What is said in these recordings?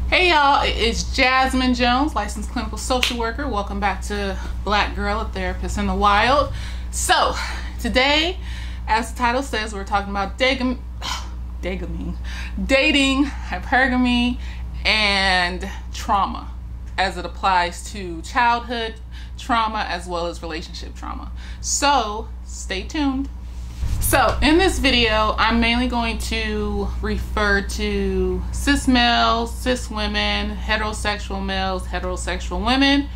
Hey y'all, it's Jasmine Jones, licensed clinical social worker. Welcome back to Black Girl, a Therapist in the Wild. So, today, as the title says, we're talking about dating, hypergamy, and trauma as it applies to childhood trauma as well as relationship trauma. So, stay tuned. So in this video, I'm mainly going to refer to cis males, cis women, heterosexual males, heterosexual women,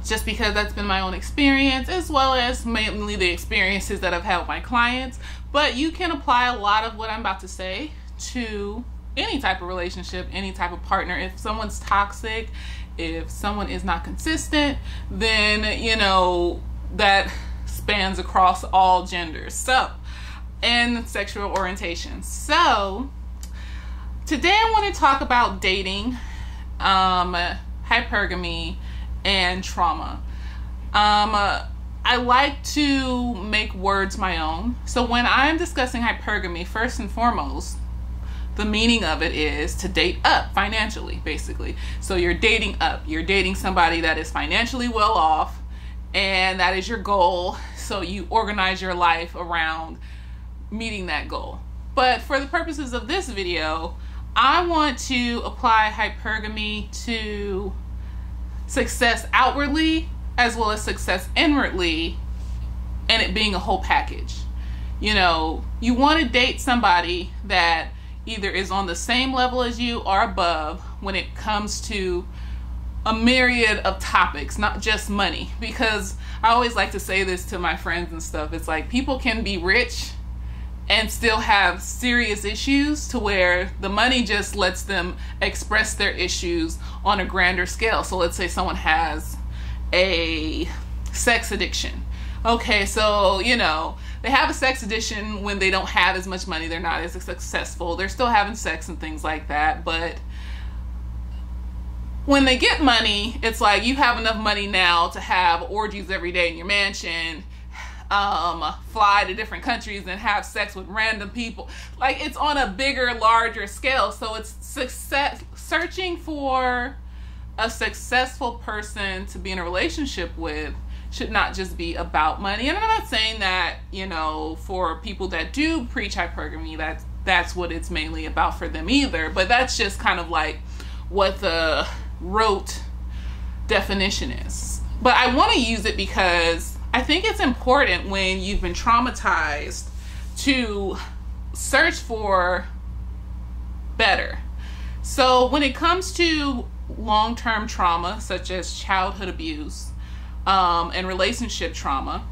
just because that's been my own experience, as well as mainly the experiences that I've had with my clients. But you can apply a lot of what I'm about to say to any type of relationship, any type of partner. If someone's toxic, if someone is not consistent, then, you know, that spans across all genders and sexual orientation. So today I want to talk about dating, hypergamy, and trauma. I like to make words my own. So when I'm discussing hypergamy, first and foremost, the meaning of it is to date up financially, basically. So you're dating up. You're dating somebody that is financially well off, and that is your goal. So you organize your life around meeting that goal. But for the purposes of this video, I want to apply hypergamy to success outwardly as well as success inwardly, and it being a whole package. You know, you want to date somebody that either is on the same level as you or above when it comes to a myriad of topics, not just money. Because I always like to say this to my friends and stuff. It's like people can be rich and still have serious issues to where the money just lets them express their issues on a grander scale. So let's say someone has a sex addiction. Okay, so, you know, they have a sex addiction when they don't have as much money. They're not as successful. They're still having sex and things like that. But when they get money, it's like you have enough money now to have orgies every day in your mansion, fly to different countries and have sex with random people. Like, it's on a bigger, larger scale. So it's searching for a successful person to be in a relationship with should not just be about money. And I'm not saying that, you know, for people that do preach hypergamy, that's what it's mainly about for them either. But that's just kind of like what the rote definition is. But I want to use it because I think it's important when you've been traumatized to search for better. So when it comes to long-term trauma, such as childhood abuse, and relationship trauma,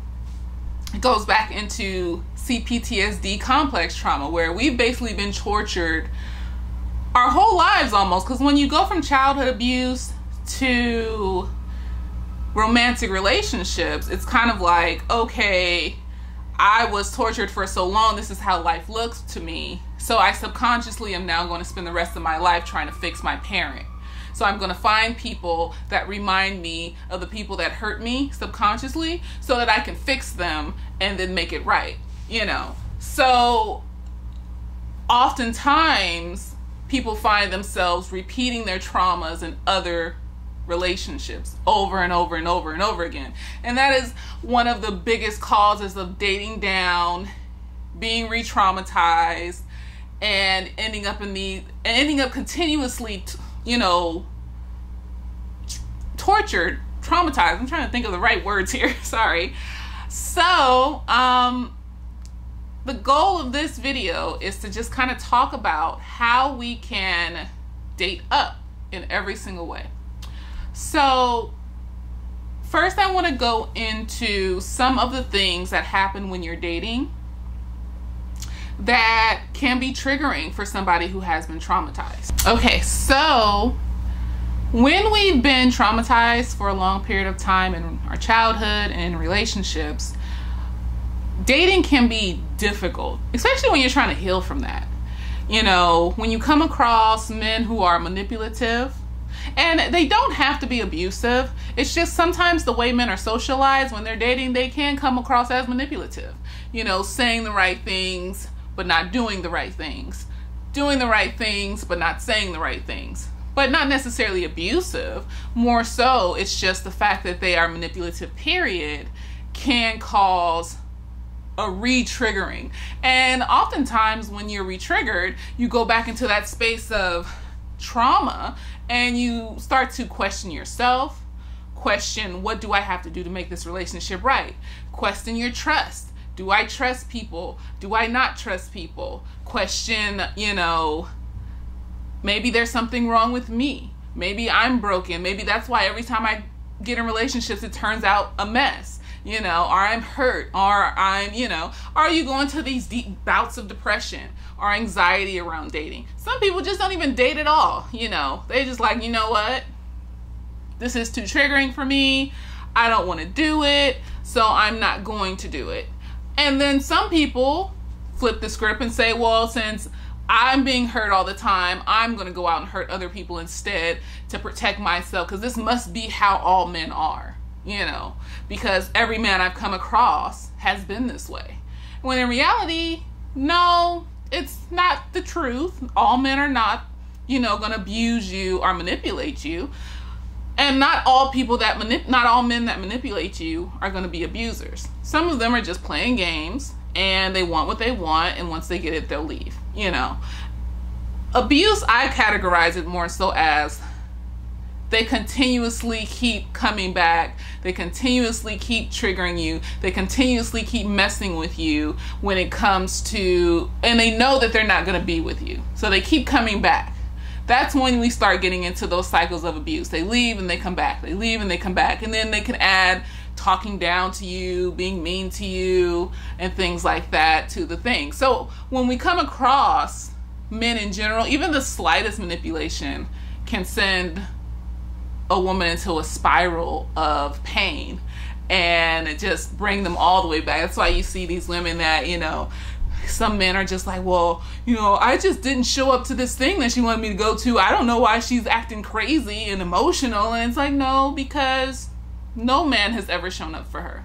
it goes back into CPTSD complex trauma, where we've basically been tortured our whole lives almost. Because when you go from childhood abuse to romantic relationships, it's kind of like, okay, I was tortured for so long, this is how life looks to me. So I subconsciously am now going to spend the rest of my life trying to fix my parent. So I'm going to find people that remind me of the people that hurt me subconsciously so that I can fix them and then make it right, you know. So oftentimes people find themselves repeating their traumas in other relationships over and over and over and over again. And that is one of the biggest causes of dating down, being re-traumatized, and ending up continuously, you know, tortured, traumatized. I'm trying to think of the right words here. Sorry. So, the goal of this video is to just kind of talk about how we can date up in every single way. So, first I want to go into some of the things that happen when you're dating that can be triggering for somebody who has been traumatized. Okay, so when we've been traumatized for a long period of time in our childhood and in relationships, dating can be difficult, especially when you're trying to heal from that. You know, when you come across men who are manipulative, and they don't have to be abusive, it's just sometimes the way men are socialized when they're dating, they can come across as manipulative. You know, saying the right things, but not doing the right things. Doing the right things, but not saying the right things. but not necessarily abusive. More so, it's just the fact that they are manipulative, period, can cause a re-triggering. And oftentimes when you're re-triggered, you go back into that space of trauma and you start to question yourself, question, what do I have to do to make this relationship right? Question your trust. Do I trust people? Do I not trust people? Question, maybe there's something wrong with me. Maybe I'm broken. Maybe that's why every time I get in relationships, it turns out a mess, or I'm hurt, or are you going to these deep bouts of depression or anxiety around dating? Some people just don't even date at all. They just like, you know what? This is too triggering for me. I don't want to do it, so I'm not going to do it. And then some people flip the script and say, well, since I'm being hurt all the time, I'm going to go out and hurt other people instead to protect myself, because this must be how all men are, because every man I've come across has been this way. When in reality, no, it's not the truth. All men are not, going to abuse you or manipulate you. And not all men that manipulate you are going to be abusers. Some of them are just playing games and they want what they want, and once they get it, they'll leave. Abuse, I categorize it more so as they continuously keep coming back. They continuously keep triggering you. They continuously keep messing with you when it comes to, and they know that they're not going to be with you. So they keep coming back. That's when we start getting into those cycles of abuse. They leave and they come back. They leave and they come back. And then they can add talking down to you, being mean to you, and things like that to the thing. So when we come across men in general, even the slightest manipulation can send a woman into a spiral of pain and just bring them all the way back. That's why you see these women that, some men are just like, well, I just didn't show up to this thing that she wanted me to go to. I don't know why she's acting crazy and emotional. And it's like, no, because no man has ever shown up for her.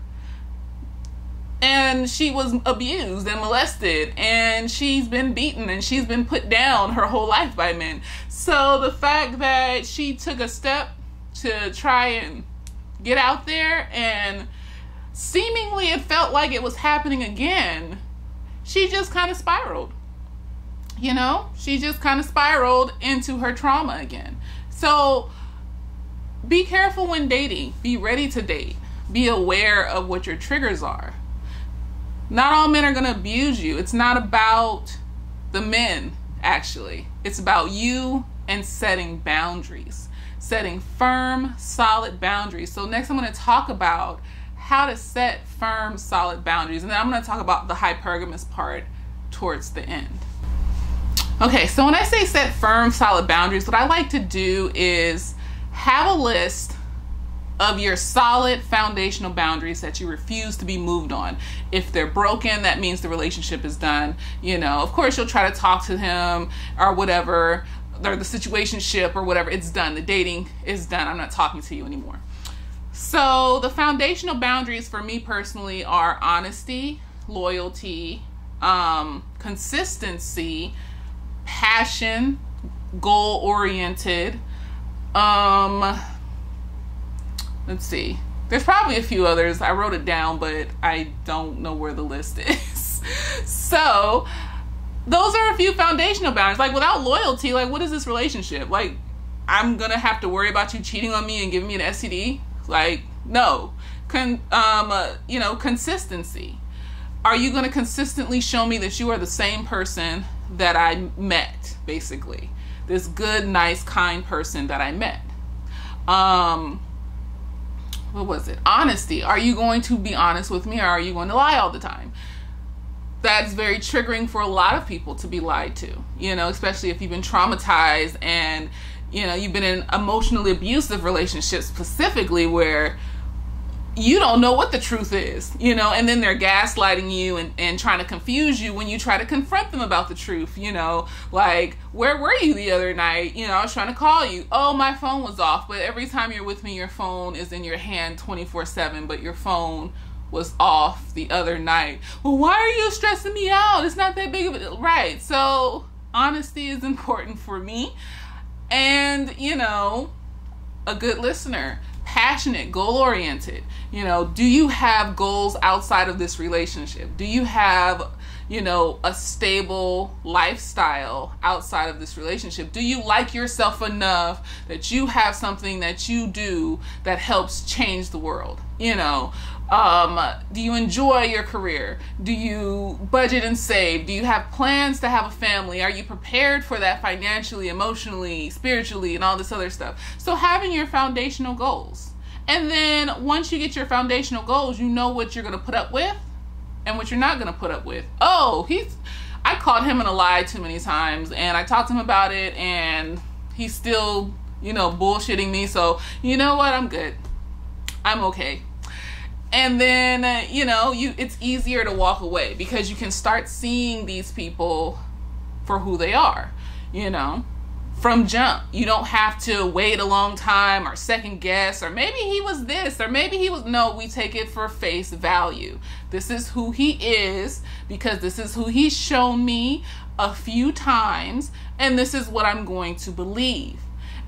And she was abused and molested, and she's been beaten, and she's been put down her whole life by men. So the fact that she took a step to try and get out there, and seemingly it felt like it was happening again, she just kind of spiraled. She just kind of spiraled into her trauma again. So be careful when dating. Be ready to date. Be aware of what your triggers are. Not all men are going to abuse you. It's not about the men, actually. It's about you and setting boundaries. Setting firm, solid boundaries. So next I'm going to talk about how to set firm, solid boundaries. And then I'm going to talk about the hypergamous part towards the end. Okay, so when I say set firm, solid boundaries, what I like to do is have a list of your solid foundational boundaries that you refuse to be moved on. If they're broken, that means the relationship is done. Of course, you'll try to talk to him or whatever, or the situationship or whatever. It's done. The dating is done. I'm not talking to you anymore. So the foundational boundaries for me personally are honesty, loyalty, consistency, passion, goal-oriented. Let's see. There's probably a few others. I wrote it down, but I don't know where the list is. So those are a few foundational boundaries. Like, without loyalty, like, what is this relationship? Like, I'm gonna have to worry about you cheating on me and giving me an STD? Like, no. Consistency. Are you going to consistently show me that you are the same person that I met, basically? This good, nice, kind person that I met. What was it? Honesty. Are you going to be honest with me, or are you going to lie all the time? That's very triggering for a lot of people to be lied to, especially if you've been traumatized and you've been in emotionally abusive relationships specifically, where you don't know what the truth is, and then they're gaslighting you and trying to confuse you when you try to confront them about the truth, like, where were you the other night? I was trying to call you. Oh, my phone was off. But every time you're with me, your phone is in your hand 24/7, but your phone was off the other night. Well, why are you stressing me out? It's not that big of a deal. Right. So honesty is important for me. And, you know, a good listener, passionate, goal-oriented. You know, do you have goals outside of this relationship? Do you have, you know, a stable lifestyle outside of this relationship? Do you like yourself enough that you have something that you do that helps change the world? You know, do you enjoy your career? Do you budget and save? Do you have plans to have a family? Are you prepared for that financially, emotionally, spiritually, and all this other stuff? So having your foundational goals. And then once you get your foundational goals, you know what you're going to put up with and what you're not going to put up with. Oh, I caught him in a lie too many times, and I talked to him about it, and he's still, you know, bullshitting me. So you know what? I'm good. I'm okay. And then, you know, it's easier to walk away because you can start seeing these people for who they are, you know, from jump. You don't have to wait a long time or second guess, or maybe he was this, or maybe he was, no, we take it for face value. This is who he is because this is who he's shown me a few times, and this is what I'm going to believe.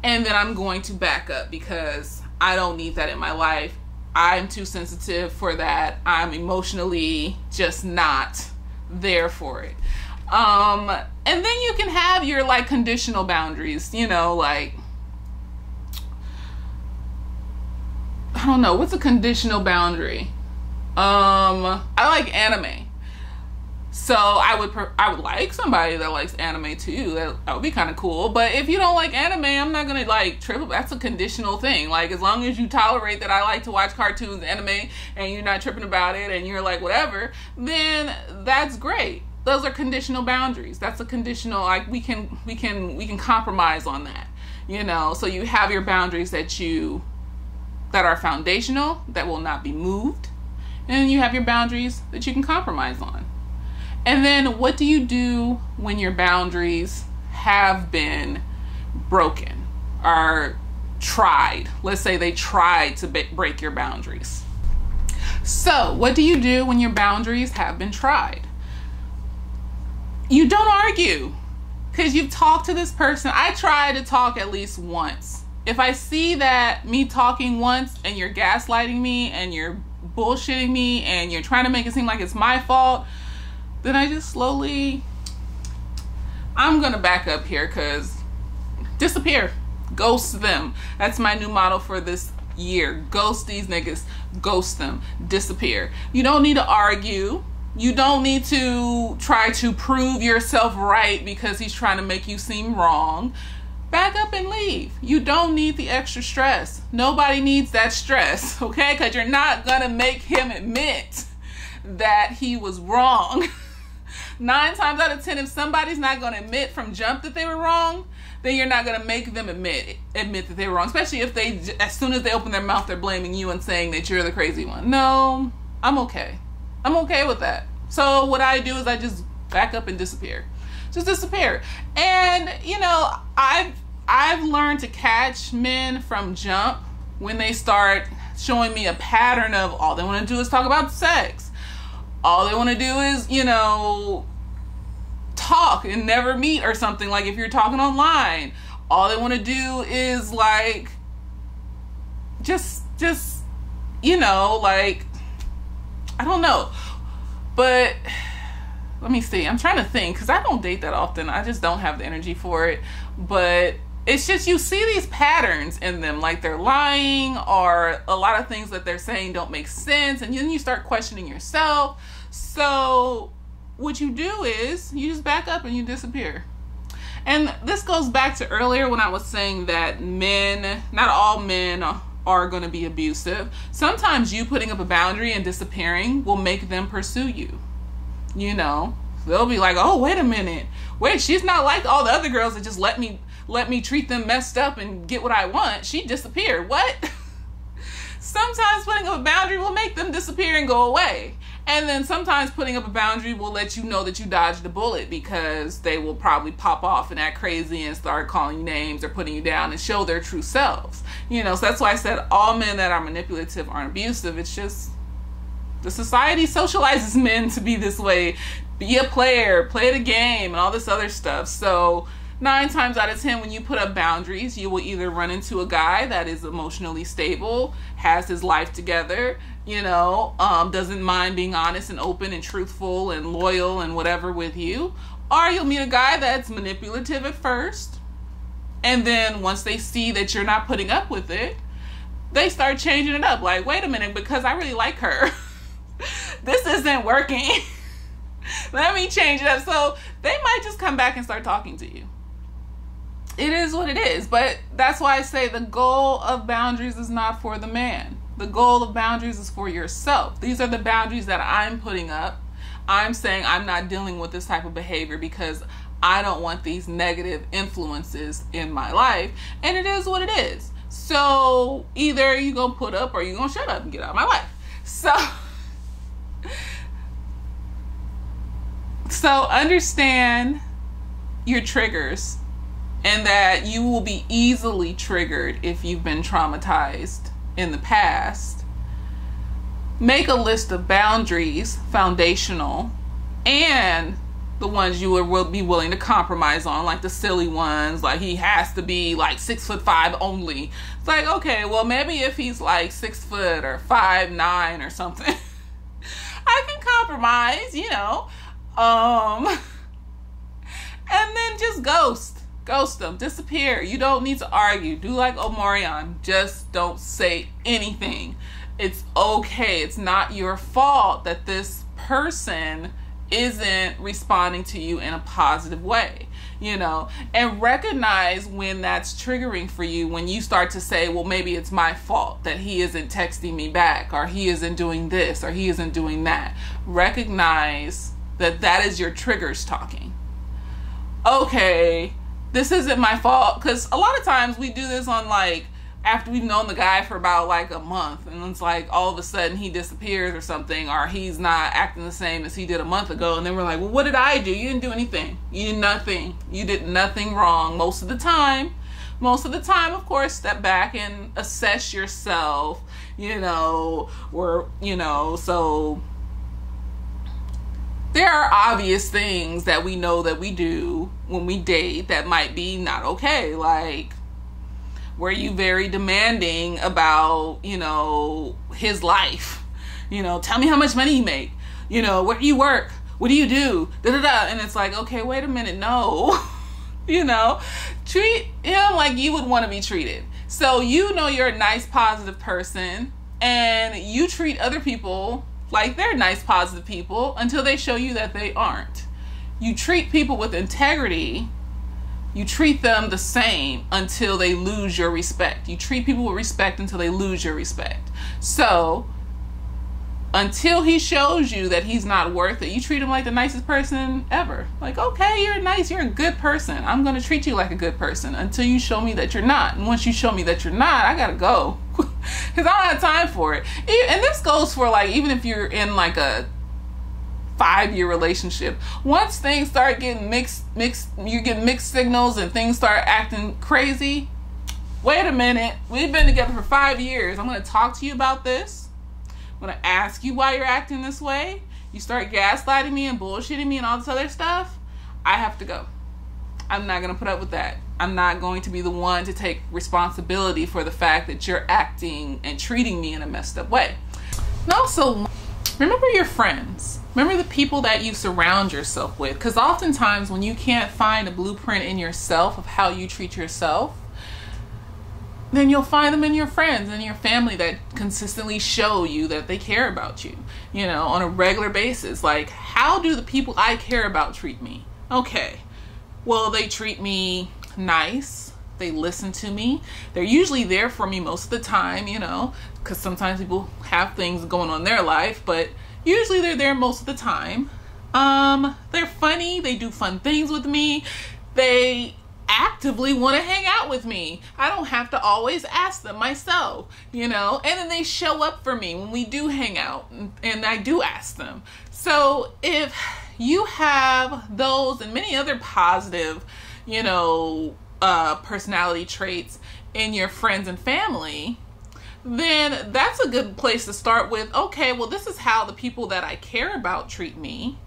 And then I'm going to back up because I don't need that in my life. I'm too sensitive for that. I'm emotionally just not there for it. And then you can have your like conditional boundaries, you know, like, I don't know, what's a conditional boundary? I like anime. So I would like somebody that likes anime too. That would be kind of cool. But if you don't like anime, I'm not gonna like trip. That's a conditional thing. Like, as long as you tolerate that I like to watch cartoons, anime, and you're not tripping about it, and you're like whatever, then that's great. Those are conditional boundaries. That's a conditional, like, we can compromise on that. You know, so you have your boundaries that are foundational, that will not be moved, and you have your boundaries that you can compromise on. And then what do you do when your boundaries have been broken or tried? Let's say they tried to break your boundaries. So what do you do when your boundaries have been tried? You don't argue because you've talked to this person. I try to talk at least once. If I see that me talking once and you're gaslighting me and you're bullshitting me and you're trying to make it seem like it's my fault, then I just slowly, I'm going to back up here because disappear. Ghost them. That's my new motto for this year. Ghost these niggas. Ghost them. Disappear. You don't need to argue. You don't need to try to prove yourself right because he's trying to make you seem wrong. Back up and leave. You don't need the extra stress. Nobody needs that stress, okay? Because you're not going to make him admit that he was wrong. 9 times out of 10, if somebody's not going to admit from jump that they were wrong, then you're not going to make them admit that they were wrong. Especially if they, as soon as they open their mouth, they're blaming you and saying that you're the crazy one. No, I'm okay. I'm okay with that. So what I do is I just back up and disappear. Just disappear. And, you know, I've learned to catch men from jump when they start showing me a pattern of all they want to do is talk about sex. All they want to do is, you know, talk and never meet or something. Like if you're talking online, all they want to do is like, just, you know, like, I don't know. But let me see. I'm trying to think because I don't date that often. I just don't have the energy for it. But it's just you see these patterns in them, like they're lying or a lot of things that they're saying don't make sense. And then you start questioning yourself. So what you do is you just back up and you disappear. And this goes back to earlier when I was saying that men, not all men are going to be abusive. Sometimes you putting up a boundary and disappearing will make them pursue you. You know, they'll be like, oh, wait a minute. Wait, she's not like all the other girls that just let me treat them messed up and get what I want. She disappeared. What? Sometimes putting up a boundary will make them disappear and go away. And then sometimes putting up a boundary will let you know that you dodged a bullet because they will probably pop off and act crazy and start calling you names or putting you down and show their true selves. You know, so that's why I said all men that are manipulative aren't abusive. It's just the society socializes men to be this way. Be a player, play the game, and all this other stuff. So 9 times out of 10, when you put up boundaries, you will either run into a guy that is emotionally stable, has his life together, doesn't mind being honest and open and truthful and loyal and whatever with you. Or you'll meet a guy that's manipulative at first. And then once they see that you're not putting up with it, they start changing it up. Like, wait a minute, because I really like her. This isn't working. Let me change it up. So they might just come back and start talking to you. It is what it is. But that's why I say the goal of boundaries is not for the man. The goal of boundaries is for yourself. These are the boundaries that I'm putting up. I'm saying I'm not dealing with this type of behavior because I don't want these negative influences in my life. And it is what it is. So either you're going to put up or you're going to shut up and get out of my life. So understand your triggers and that you will be easily triggered if you've been traumatized in the past. Make a list of boundaries, foundational, and the ones you will be willing to compromise on, like the silly ones, like he has to be like 6'5" only. It's like, okay, well maybe if he's like 6 foot or 5'9" or something, I can compromise, and then just ghost them, disappear. You don't need to argue. Do like Omarion, just don't say anything. It's okay. It's not your fault that this person isn't responding to you in a positive way, and recognize when that's triggering for you, when you start to say, well, maybe it's my fault that he isn't texting me back, or he isn't doing this, or he isn't doing that. Recognize that is your triggers talking. Okay, this isn't my fault, because a lot of times we do this on like after we've known the guy for about like a month, and it's like all of a sudden he disappears or something, or he's not acting the same as he did a month ago, and then we're like, well, what did I do? You didn't do anything. You did nothing. You did nothing wrong most of the time. Of course, step back and assess yourself, so there are obvious things that we know that we do when we date that might be not okay. Like, were you very demanding about, his life? Tell me how much money you make. Where do you work? What do you do? Da-da-da. And it's like, okay, wait a minute. No. Treat him like you would want to be treated. So you're a nice, positive person, and you treat other people like they're nice, positive people until they show you that they aren't. You treat people with integrity. You treat them the same until they lose your respect. You treat people with respect until they lose your respect. So until he shows you that he's not worth it, you treat him like the nicest person ever. Like, okay, you're nice, you're a good person. I'm going to treat you like a good person until you show me that you're not. And once you show me that you're not, I got to go. Because I don't have time for it. And this goes for like, even if you're in like a 5-year relationship. Once things start getting mixed, you get mixed signals and things start acting crazy. Wait a minute. We've been together for 5 years. I'm going to talk to you about this. I'm going to ask you why you're acting this way. You start gaslighting me and bullshitting me and all this other stuff. I have to go. I'm not going to put up with that. I'm not going to be the one to take responsibility for the fact that you're acting and treating me in a messed up way. And also, remember your friends. Remember the people that you surround yourself with. Because oftentimes when you can't find a blueprint in yourself of how you treat yourself, then you'll find them in your friends and your family that consistently show you that they care about you, on a regular basis. Like, how do the people I care about treat me? Okay, well, they treat me nice. They listen to me. They're usually there for me most of the time, because sometimes people have things going on in their life, but usually they're there most of the time. They're funny. They do fun things with me. They actively want to hang out with me. I don't have to always ask them myself, and then they show up for me when we do hang out, and I do ask them. So if you have those and many other positive, personality traits in your friends and family, then that's a good place to start with. Okay, well, this is how the people that I care about treat me.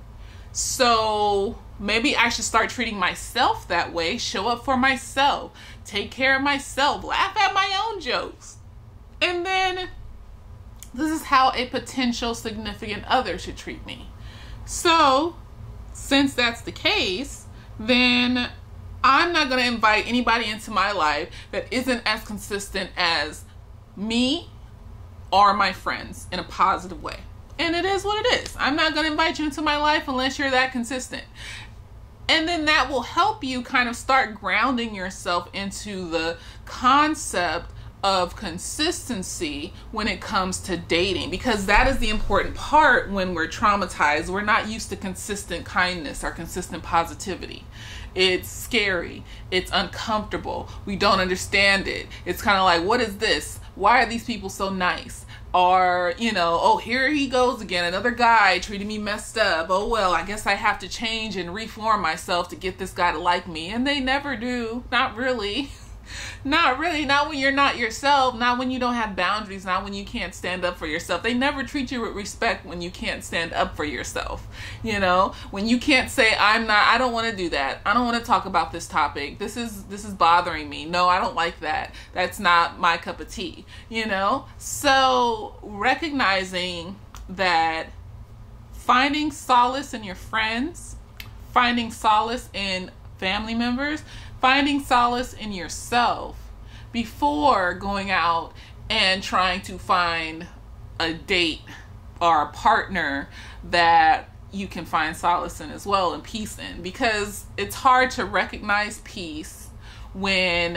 So maybe I should start treating myself that way, show up for myself, take care of myself, laugh at my own jokes. And then this is how a potential significant other should treat me. So since that's the case, then I'm not going to invite anybody into my life that isn't as consistent as me or my friends in a positive way. And it is what it is. I'm not going to invite you into my life unless you're that consistent. And then that will help you kind of start grounding yourself into the concept of consistency when it comes to dating, because that is the important part. When we're traumatized, we're not used to consistent kindness or consistent positivity. It's scary. It's uncomfortable. We don't understand it. It's kind of like, what is this? Why are these people so nice? Or, you know, oh, here he goes again. Another guy treating me messed up. Oh, well, I guess I have to change and reform myself to get this guy to like me. And they never do. Not really. Not really. Not when you're not yourself. Not when you don't have boundaries. Not when you can't stand up for yourself. They never treat you with respect when you can't stand up for yourself. You know, when you can't say, I don't want to do that. I don't want to talk about this topic. This is bothering me. No, I don't like that. That's not my cup of tea. You know, so recognizing that, finding solace in your friends, finding solace in family members, finding solace in yourself before going out and trying to find a date or a partner that you can find solace in as well and peace in, because it's hard to recognize peace when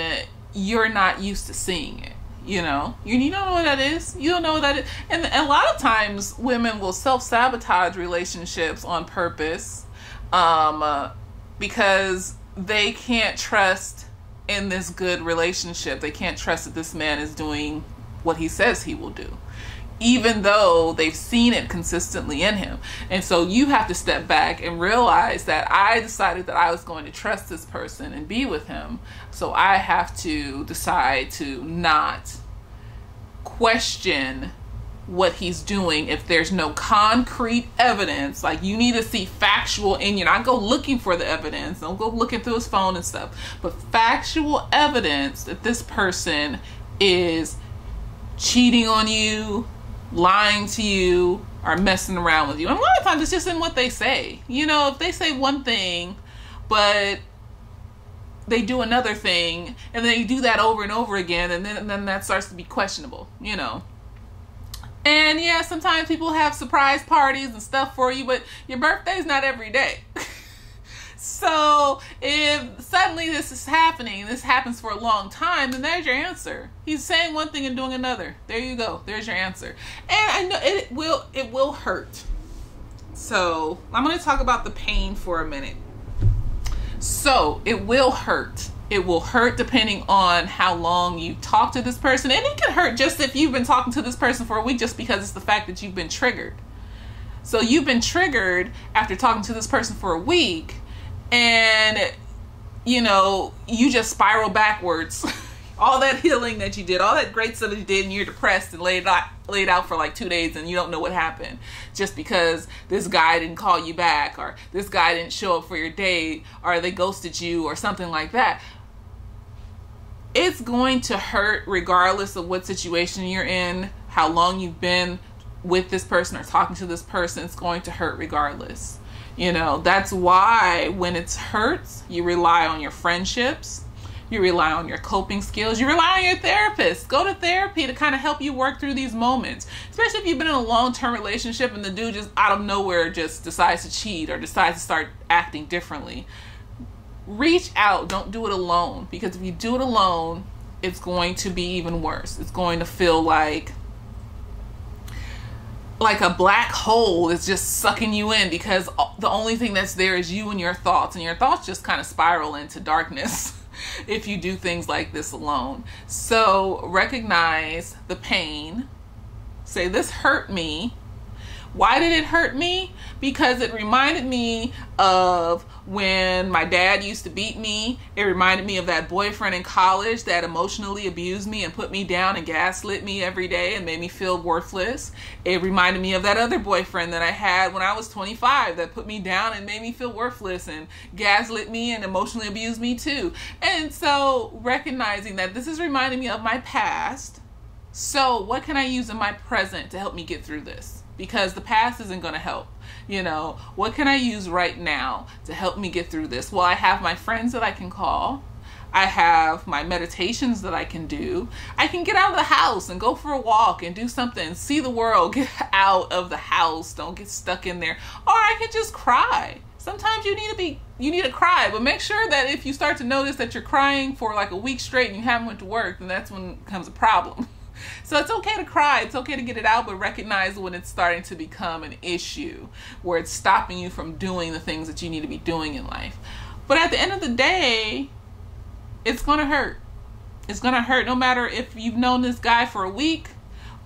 you're not used to seeing it. You know, you don't know what that is. You don't know what that is. And a lot of times women will self-sabotage relationships on purpose because they can't trust in this good relationship. They can't trust that this man is doing what he says he will do, even though they've seen it consistently in him. And so you have to step back and realize that I decided that I was going to trust this person and be with him. So I have to decide to not question what he's doing if there's no concrete evidence. Like, you need to see factual, and not go looking for the evidence. Don't go looking through his phone and stuff, but factual evidence that this person is cheating on you, lying to you, or messing around with you. And a lot of times it's just in what they say. You know, if they say one thing but they do another thing, and they do that over and over again, and then that starts to be questionable, you know. And yeah, sometimes people have surprise parties and stuff for you, but your birthday's not every day. So if suddenly this is happening, this happens for a long time, then there's your answer. He's saying one thing and doing another. There you go. There's your answer. And I know it will hurt. So I'm going to talk about the pain for a minute. So it will hurt. It will hurt depending on how long you talk to this person. And it can hurt just if you've been talking to this person for a week, just because it's the fact that you've been triggered. So you've been triggered after talking to this person for a week, and you know, you just spiral backwards. All that healing that you did, all that great stuff that you did, and you're depressed and laid out for like 2 days, and you don't know what happened just because this guy didn't call you back, or this guy didn't show up for your date, or they ghosted you, or something like that. It's going to hurt regardless of what situation you're in, how long you've been with this person or talking to this person. It's going to hurt regardless. You know, that's why when it hurts, you rely on your friendships. You rely on your coping skills. You rely on your therapist. Go to therapy to kind of help you work through these moments. Especially if you've been in a long-term relationship and the dude just out of nowhere just decides to cheat or decides to start acting differently. Reach out. Don't do it alone. Because if you do it alone, it's going to be even worse. It's going to feel like a black hole is just sucking you in, because the only thing that's there is you and your thoughts. And your thoughts just kind of spiral into darkness if you do things like this alone. So recognize the pain. Say, this hurt me. Why did it hurt me? because it reminded me of when my dad used to beat me. It reminded me of that boyfriend in college that emotionally abused me and put me down and gaslit me every day and made me feel worthless. It reminded me of that other boyfriend that I had when I was 25 that put me down and made me feel worthless and gaslit me and emotionally abused me too. And so recognizing that this is reminding me of my past. So what can I use in my present to help me get through this? Because the past isn't going to help. What can I use right now to help me get through this? Well, I have my friends that I can call. I have my meditations that I can do. I can get out of the house and go for a walk and do something, see the world, get out of the house, don't get stuck in there. Or I could just cry. Sometimes you need to cry, but make sure that if you start to notice that you're crying for like a week straight and you haven't went to work, then that's when it becomes a problem. So it's okay to cry, it's okay to get it out, but recognize when it's starting to become an issue, where it's stopping you from doing the things that you need to be doing in life. But at the end of the day, it's going to hurt. It's going to hurt no matter if you've known this guy for a week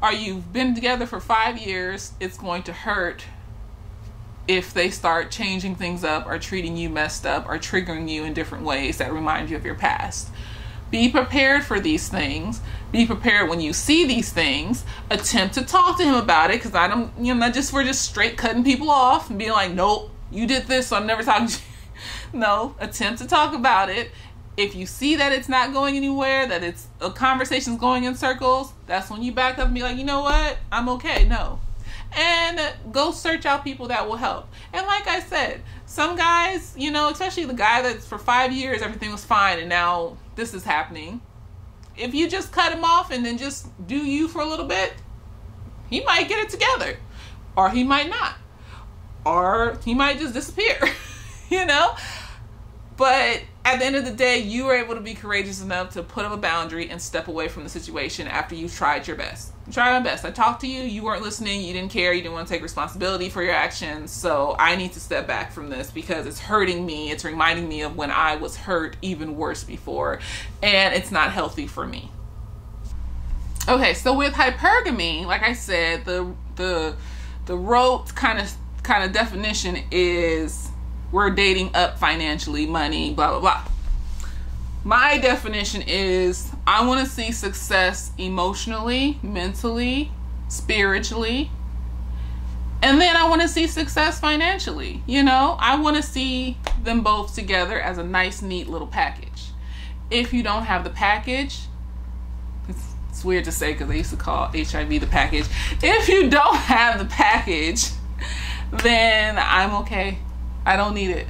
or you've been together for 5 years. It's going to hurt if they start changing things up or treating you messed up or triggering you in different ways that remind you of your past. Be prepared for these things. Be prepared when you see these things. Attempt to talk to him about it, because we're just straight cutting people off and being like, nope, you did this, so I'm never talking to you. No, attempt to talk about it. If you see that it's not going anywhere, that it's a conversation's going in circles, that's when you back up and be like, you know what? I'm okay. No. And go search out people that will help. And like I said, some guys, especially the guy that's for 5 years, everything was fine, and now this is happening. If you just cut him off and then just do you for a little bit, he might get it together. Or he might not. Or he might just disappear. But at the end of the day, you were able to be courageous enough to put up a boundary and step away from the situation after you've tried your best. I tried my best. I talked to you. You weren't listening. You didn't care. You didn't want to take responsibility for your actions. So I need to step back from this because it's hurting me. It's reminding me of when I was hurt even worse before. And it's not healthy for me. Okay, so with hypergamy, like I said, the rote kind of definition is we're dating up financially, money, blah, blah, blah. My definition is I want to see success emotionally, mentally, spiritually, and then I want to see success financially. I want to see them both together as a nice, neat little package. If you don't have the package, it's weird to say because they used to call HIV the package. If you don't have the package, then I'm okay. I don't need it.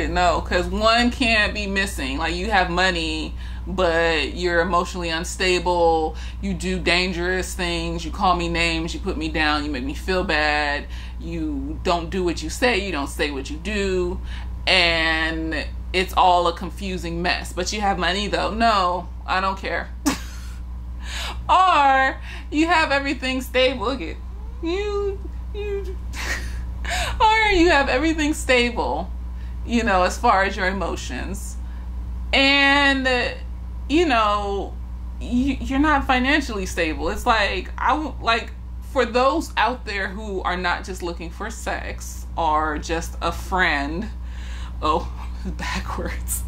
No, because one can't be missing. Like, you have money, but you're emotionally unstable. You do dangerous things. You call me names. You put me down. You make me feel bad. You don't do what you say. You don't say what you do. And it's all a confusing mess. But you have money, though. No, I don't care. Or you have everything stable. Look at you. Or you have everything stable, as far as your emotions, and you're not financially stable. It's like, for those out there who are not just looking for sex or just a friend, backwards,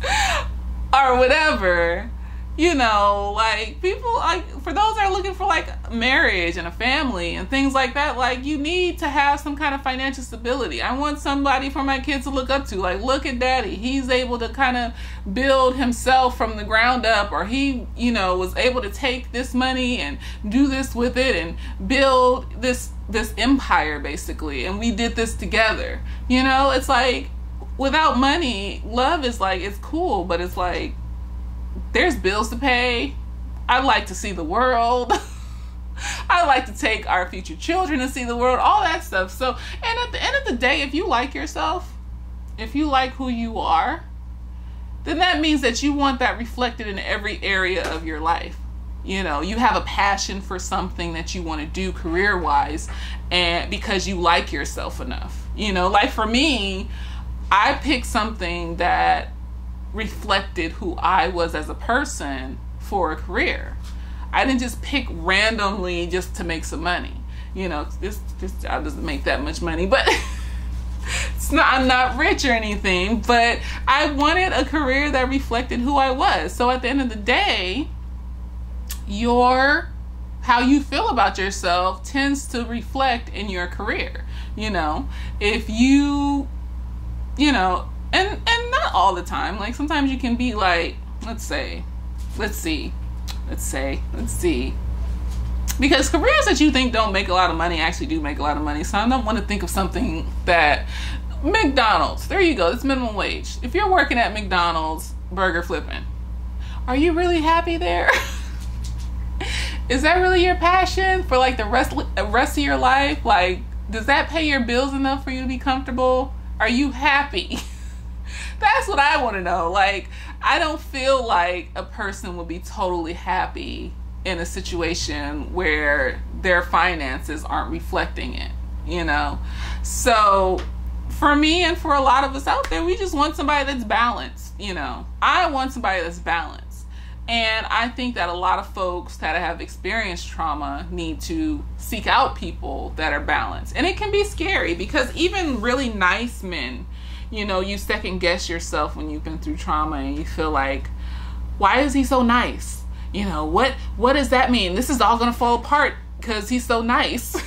or whatever. People, for those that are looking for marriage and a family and things like that, you need to have some kind of financial stability. I want somebody for my kids to look up to. Look at daddy. He's able to kind of build himself from the ground up, or he, was able to take this money and do this with it and build this empire basically. And we did this together. It's without money, love is it's cool, but it's there's bills to pay. I'd like to see the world. I like to take our future children to see the world, all that stuff. So, and at the end of the day, if you like yourself, if you like who you are, then that means that you want that reflected in every area of your life. You have a passion for something that you want to do career-wise, and because you like yourself enough. For me, I picked something that reflected who I was as a person for a career. I didn't just pick randomly just to make some money. This job doesn't make that much money, but I'm not rich or anything, but I wanted a career that reflected who I was. So at the end of the day, how you feel about yourself tends to reflect in your career. If you and not all the time. Like sometimes you can be like, let's see. Because careers that you think don't make a lot of money actually do make a lot of money. So I don't want to think of something that McDonald's. There you go. It's minimum wage. If you're working at McDonald's burger flipping, are you really happy there? Is that really your passion for like the rest of your life? Like, does that pay your bills enough for you to be comfortable? Are you happy? That's what I want to know. Like, I don't feel like a person will be totally happy in a situation where their finances aren't reflecting it, So for me and for a lot of us out there, we just want somebody that's balanced, I want somebody that's balanced. And I think that a lot of folks that have experienced trauma need to seek out people that are balanced. And it can be scary because even really nice men, you second guess yourself when you've been through trauma and you feel like, why is he so nice? What does that mean? This is all going to fall apart because he's so nice.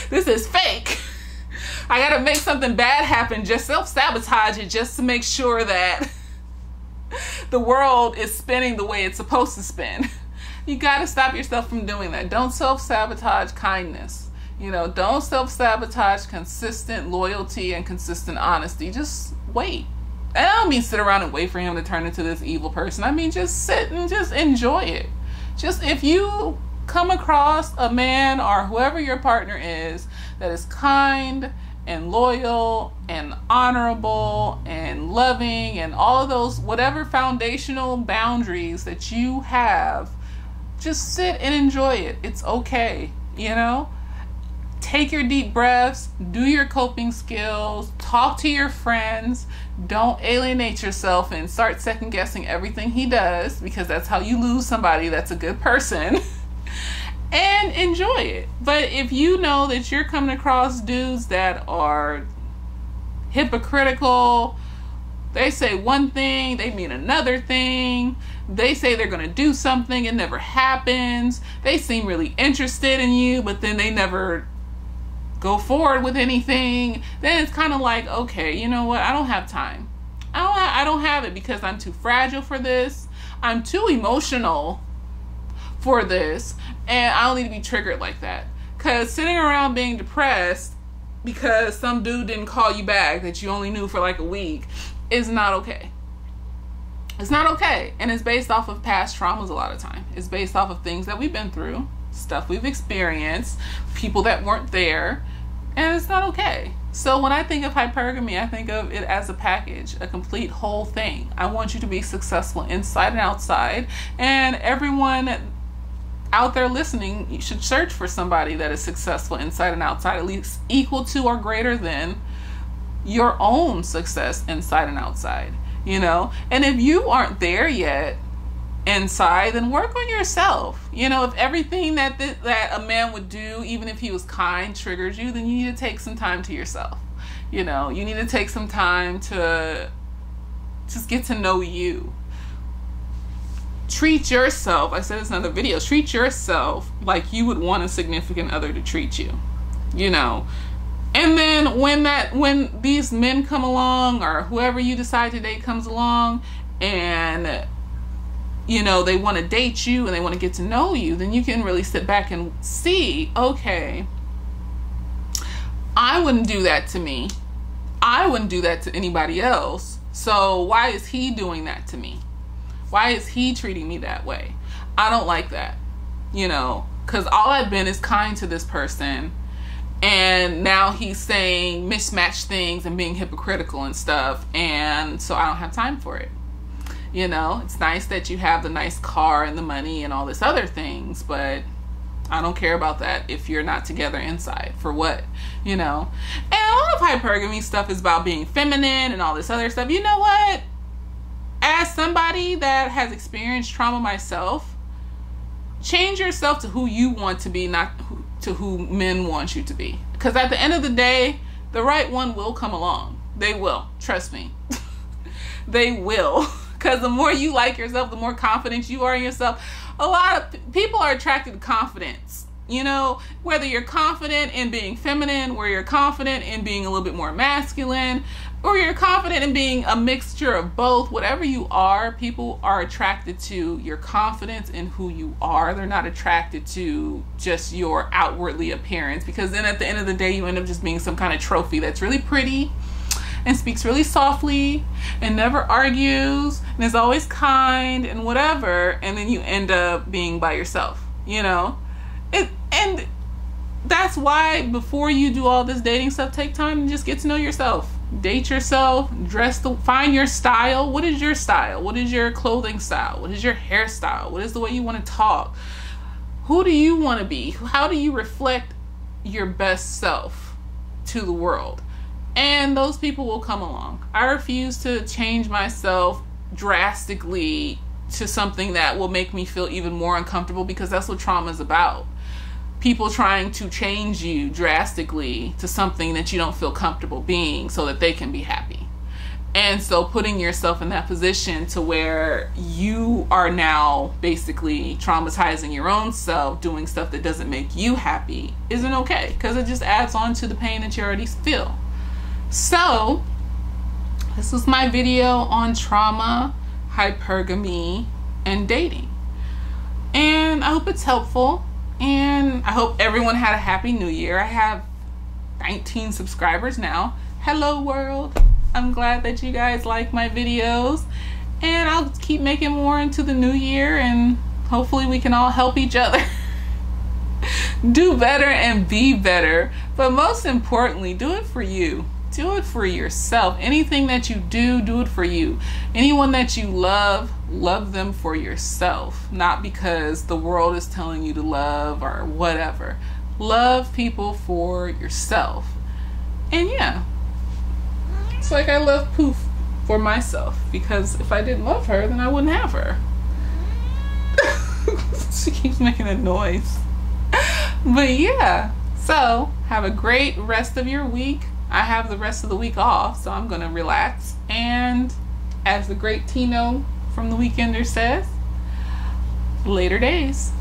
This is fake. I got to make something bad happen, just self-sabotage it just to make sure that the world is spinning the way it's supposed to spin. You got to stop yourself from doing that. Don't self-sabotage kindness. Don't self-sabotage consistent loyalty and consistent honesty. Just wait. And I don't mean sit around and wait for him to turn into this evil person. I mean just sit and just enjoy it. Just if you come across a man or whoever your partner is that is kind and loyal and honorable and loving and all of those, whatever foundational boundaries that you have, just sit and enjoy it. It's okay, Take your deep breaths, do your coping skills, talk to your friends. Don't alienate yourself and start second guessing everything he does, because that's how you lose somebody that's a good person. And enjoy it. But if you know that you're coming across dudes that are hypocritical, they say one thing, they mean another thing, they say they're going to do something, it never happens, they seem really interested in you, but then they never go forward with anything, then it's kind of like, okay, you know what, I don't have time. I don't have it because I'm too fragile for this. I'm too emotional for this. And I don't need to be triggered like that. Because sitting around being depressed because some dude didn't call you back that you only knew for like a week is not okay. It's not okay. And it's based off of past traumas a lot of time. It's based off of things that we've been through, stuff we've experienced, people that weren't there. And it's not okay. So when I think of hypergamy, I think of it as a package, a complete whole thing. I want you to be successful inside and outside. And everyone out there listening, you should search for somebody that is successful inside and outside, at least equal to or greater than your own success inside and outside, And if you aren't there yet inside, then work on yourself. If everything that a man would do, even if he was kind, triggers you, then you need to take some time to yourself. You need to take some time to just get to know you. Treat yourself, I said this in other videos, treat yourself like you would want a significant other to treat you. And then when these men come along, or whoever you decide to date comes along, and they want to date you and they want to get to know you, then you can really sit back and see, okay, I wouldn't do that to me. I wouldn't do that to anybody else. So why is he doing that to me? Why is he treating me that way? I don't like that, because all I've been is kind to this person. And now he's saying mismatched things and being hypocritical and stuff. And so I don't have time for it. It's nice that you have the nice car and the money and all this other things, but I don't care about that if you're not together inside. For what? And a lot of hypergamy stuff is about being feminine and all this other stuff. You know what? As somebody that has experienced trauma myself, change yourself to who you want to be, not to who men want you to be. Because at the end of the day, The right one will come along. They will. Trust me. They will. Because the more you like yourself, the more confident you are in yourself. A lot of people are attracted to confidence. You know, whether you're confident in being feminine, where you're confident in being a little bit more masculine, or you're confident in being a mixture of both, whatever you are, people are attracted to your confidence in who you are. They're not attracted to just your outwardly appearance, because then at the end of the day, you end up just being some kind of trophy that's really pretty and speaks really softly and never argues and is always kind and whatever, and then you end up being by yourself, you know? And that's why before you do all this dating stuff, take time and just get to know yourself. Date yourself, find your style. What is your style? What is your clothing style? What is your hairstyle? What is the way you want to talk? Who do you want to be? How do you reflect your best self to the world? And those people will come along. I refuse to change myself drastically to something that will make me feel even more uncomfortable, because that's what trauma is about. People trying to change you drastically to something that you don't feel comfortable being so that they can be happy. And so putting yourself in that position to where you are now basically traumatizing your own self, doing stuff that doesn't make you happy, isn't okay, because it just adds on to the pain that you already feel. So this was my video on trauma, hypergamy, and dating. And I hope it's helpful. And I hope everyone had a happy new year. I have 19 subscribers now. Hello world. I'm glad that you guys like my videos. And I'll keep making more into the new year, and hopefully we can all help each other do better and be better. But most importantly, do it for you. Do it for yourself. Anything that you do, do it for you. Anyone that you love them for yourself, not because the world is telling you to love or whatever. Love people for yourself. And yeah, it's like I love Poof for myself, because if I didn't love her, then I wouldn't have her. She keeps making a noise. But yeah, so have a great rest of your week. I have the rest of the week off, so I'm going to relax. And as the great Tino from The Weekender says, later days.